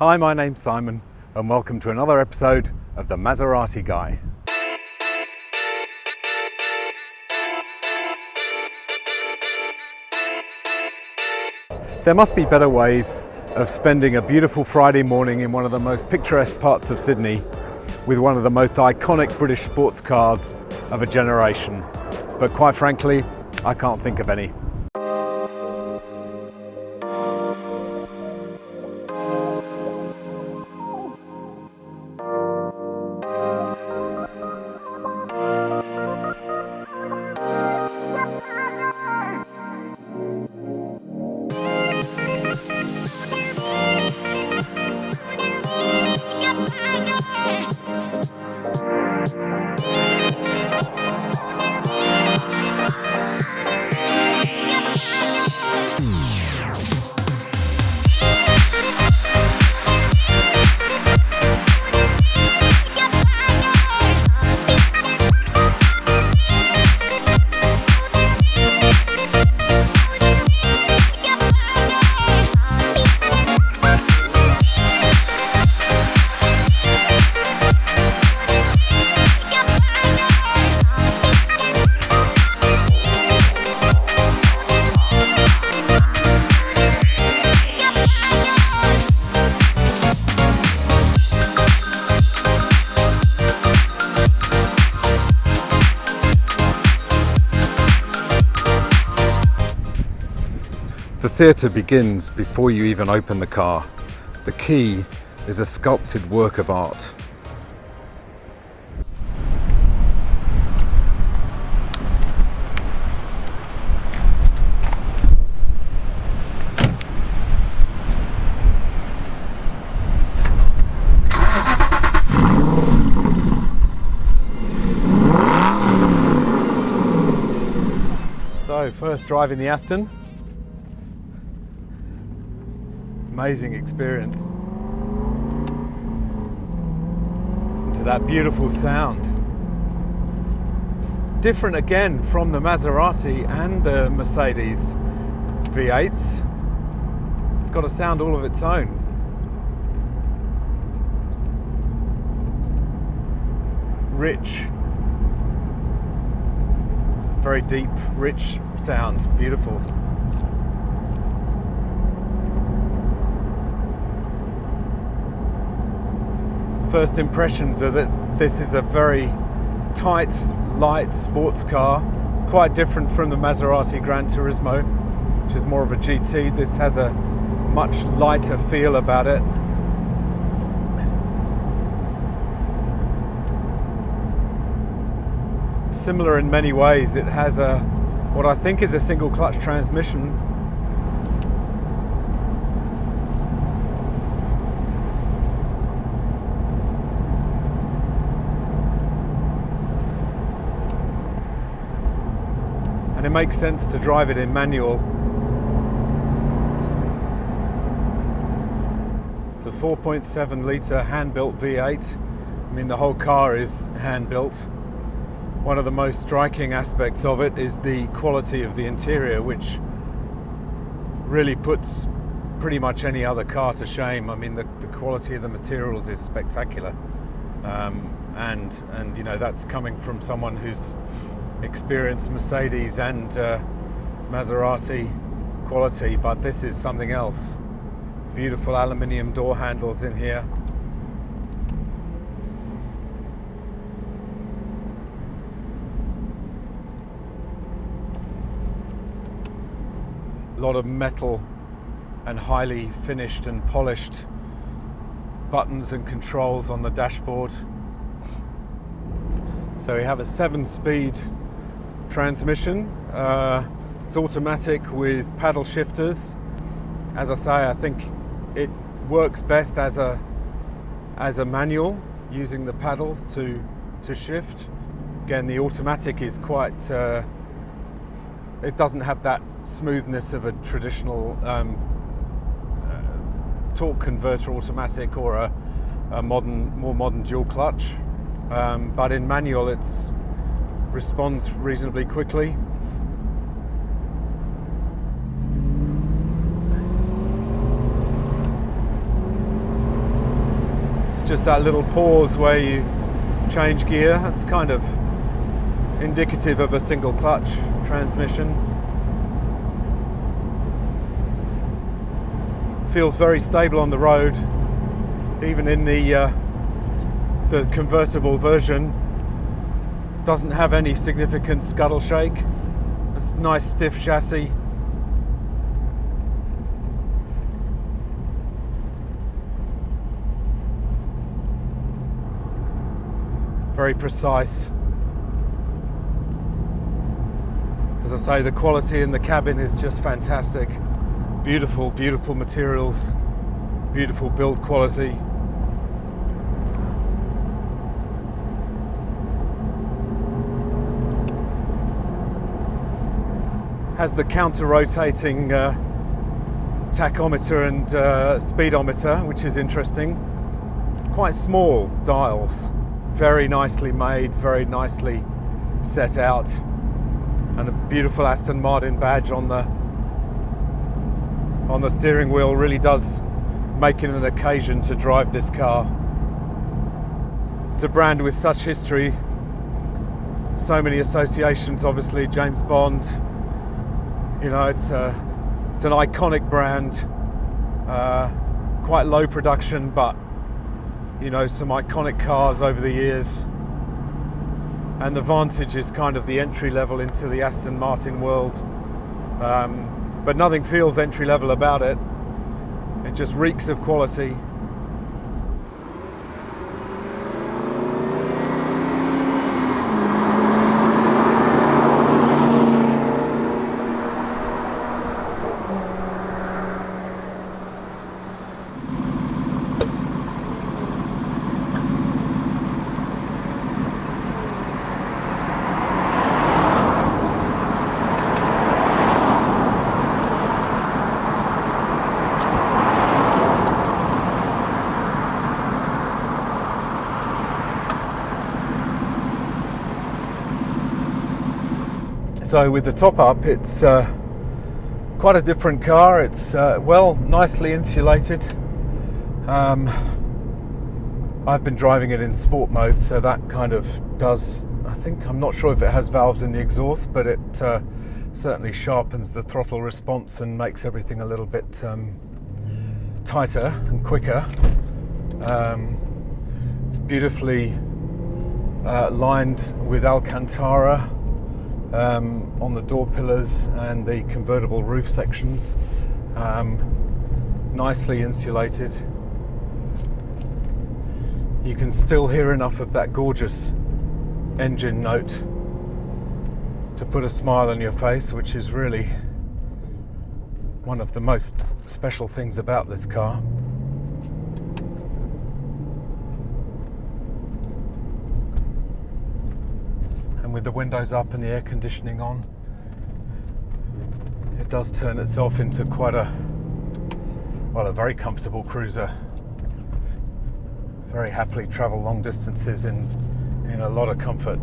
Hi, my name's Simon and welcome to another episode of the Maserati Guy. There must be better ways of spending a beautiful Friday morning in one of the most picturesque parts of Sydney with one of the most iconic British sports cars of a generation. But quite frankly, I can't think of any. The theatre begins before you even open the car. The key is a sculpted work of art. So, first driving the Aston. Amazing experience. Listen to that beautiful sound. Different again from the Maserati and the Mercedes V8s. It's got a sound all of its own. Rich. Very deep, rich sound. Beautiful. First impressions are that this is a very tight, light sports car. It's quite different from the Maserati Gran Turismo, which is more of a GT. This has a much lighter feel about it. Similar in many ways. It has what I think is a single clutch transmission. And it makes sense to drive it in manual. It's a 4.7 litre hand-built V8. I mean, the whole car is hand-built. One of the most striking aspects of it is the quality of the interior, which really puts pretty much any other car to shame. I mean, the quality of the materials is spectacular. And you know, that's coming from someone who's experienced Mercedes and Maserati quality, but this is something else. Beautiful aluminium door handles in here. A lot of metal and highly finished and polished buttons and controls on the dashboard. So we have a 7-speed transmission. It's automatic with paddle shifters. As I say, I think it works best as a manual, using the paddles to shift. Again, the automatic is quite it doesn't have that smoothness of a traditional torque converter automatic or a more modern dual clutch, but in manual it responds reasonably quickly. It's just that little pause where you change gear. That's kind of indicative of a single clutch transmission. Feels very stable on the road, even in the convertible version. Doesn't have any significant scuttle shake. It's nice stiff chassis. Very precise. As I say, the quality in the cabin is just fantastic. Beautiful, beautiful materials, beautiful build quality. Has the counter-rotating tachometer and speedometer, which is interesting. Quite small dials, very nicely made, very nicely set out, and a beautiful Aston Martin badge on the steering wheel really does make it an occasion to drive this car. It's a brand with such history, so many associations. Obviously, James Bond. You know, it's an iconic brand, quite low production, but you know, some iconic cars over the years. And the Vantage is kind of the entry level into the Aston Martin world, but nothing feels entry level about it. It just reeks of quality. So with the top up, it's quite a different car. It's well, nicely insulated. I've been driving it in sport mode, so that kind of does, I think, I'm not sure if it has valves in the exhaust, but it certainly sharpens the throttle response and makes everything a little bit tighter and quicker. It's beautifully lined with Alcantara on the door pillars and the convertible roof sections, nicely insulated. You can still hear enough of that gorgeous engine note to put a smile on your face, which is really one of the most special things about this car. And with the windows up and the air conditioning on, it does turn itself into quite a very comfortable cruiser. Very happily travel long distances in a lot of comfort.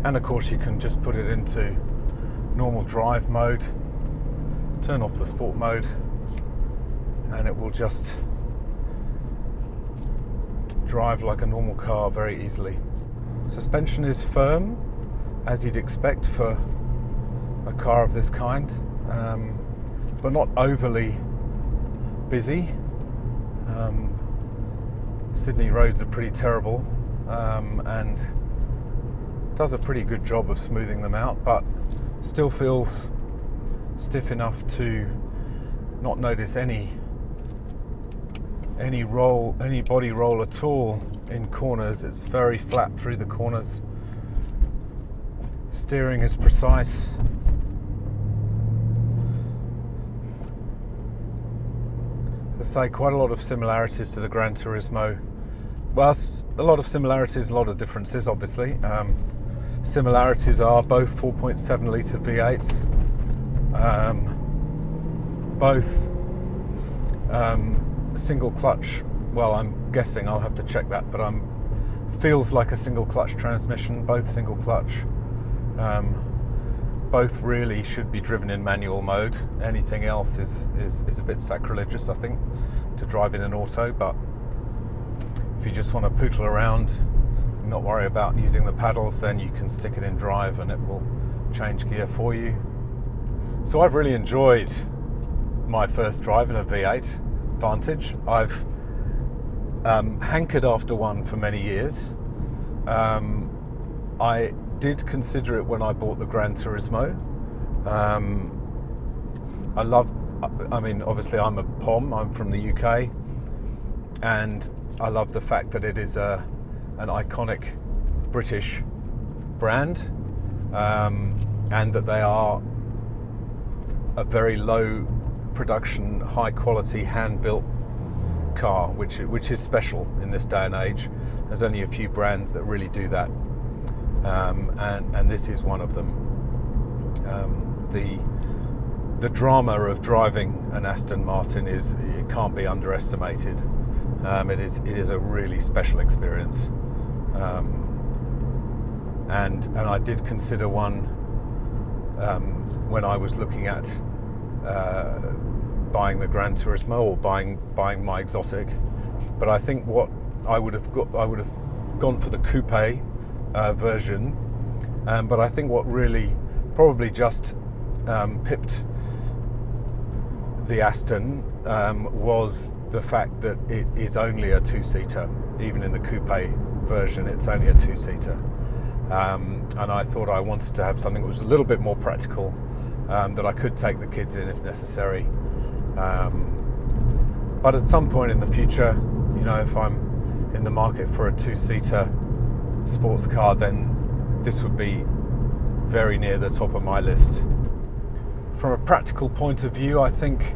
And of course you can just put it into normal drive mode, turn off the sport mode, and it will just drive like a normal car very easily. Suspension is firm, as you'd expect for a car of this kind, but not overly busy. Sydney roads are pretty terrible, and does a pretty good job of smoothing them out, but still feels stiff enough to not notice any body roll at all in corners. It's very flat through the corners. Steering is precise. As I say, quite a lot of similarities to the Gran Turismo. Well, a lot of similarities, a lot of differences, obviously. Similarities are both 4.7 litre V8s, both single clutch. Well, I'm guessing, I'll have to check that, but feels like a single clutch transmission, both single clutch. both really should be driven in manual mode. Anything else is a bit sacrilegious, I think, to drive in an auto. But if you just want to poodle around, not worry about using the paddles, then you can stick it in drive and it will change gear for you. So I've really enjoyed my first drive in a V8 Vantage. I've hankered after one for many years. I did consider it when I bought the Gran Turismo. I mean, obviously I'm a POM, I'm from the UK, and I love the fact that it is an iconic British brand, and that they are a very low production, high quality, hand-built car, which is special in this day and age. There's only a few brands that really do that, and this is one of them. The drama of driving an Aston Martin it can't be underestimated. It is a really special experience, and I did consider one when I was looking at buying the Gran Turismo or buying my exotic. But I think what I would have gone for the coupe version. But I think what really probably just pipped the Aston was the fact that it is only a two-seater. Even in the coupe version, it's only a two-seater. And I thought I wanted to have something that was a little bit more practical, that I could take the kids in if necessary. But at some point in the future, you know, if I'm in the market for a two-seater sports car, then this would be very near the top of my list. From a practical point of view, I think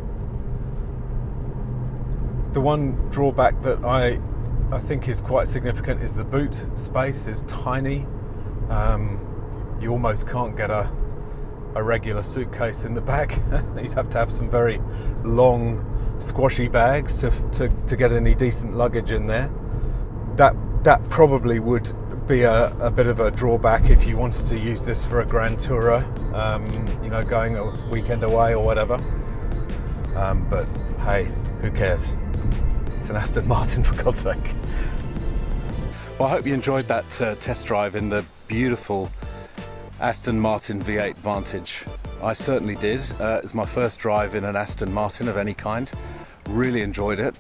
the one drawback that I think is quite significant is the boot space is tiny. You almost can't get a regular suitcase in the back. You'd have to have some very long, squashy bags to get any decent luggage in there. That probably would be a bit of a drawback if you wanted to use this for a grand tourer, you know, going a weekend away or whatever. But hey, who cares? It's an Aston Martin, for God's sake. Well, I hope you enjoyed that test drive in the beautiful Aston Martin V8 Vantage. I certainly did. It's my first drive in an Aston Martin of any kind. Really enjoyed it.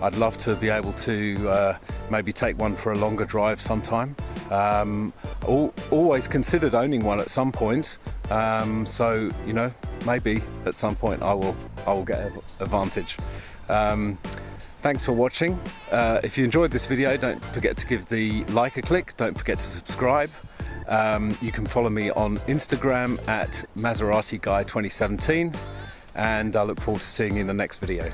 I'd love to be able to maybe take one for a longer drive sometime. Always considered owning one at some point. So, you know, maybe at some point I will get a Vantage. Thanks for watching. If you enjoyed this video, don't forget to give the like a click. Don't forget to subscribe. You can follow me on Instagram at Maserati Guy 2017, and I look forward to seeing you in the next video.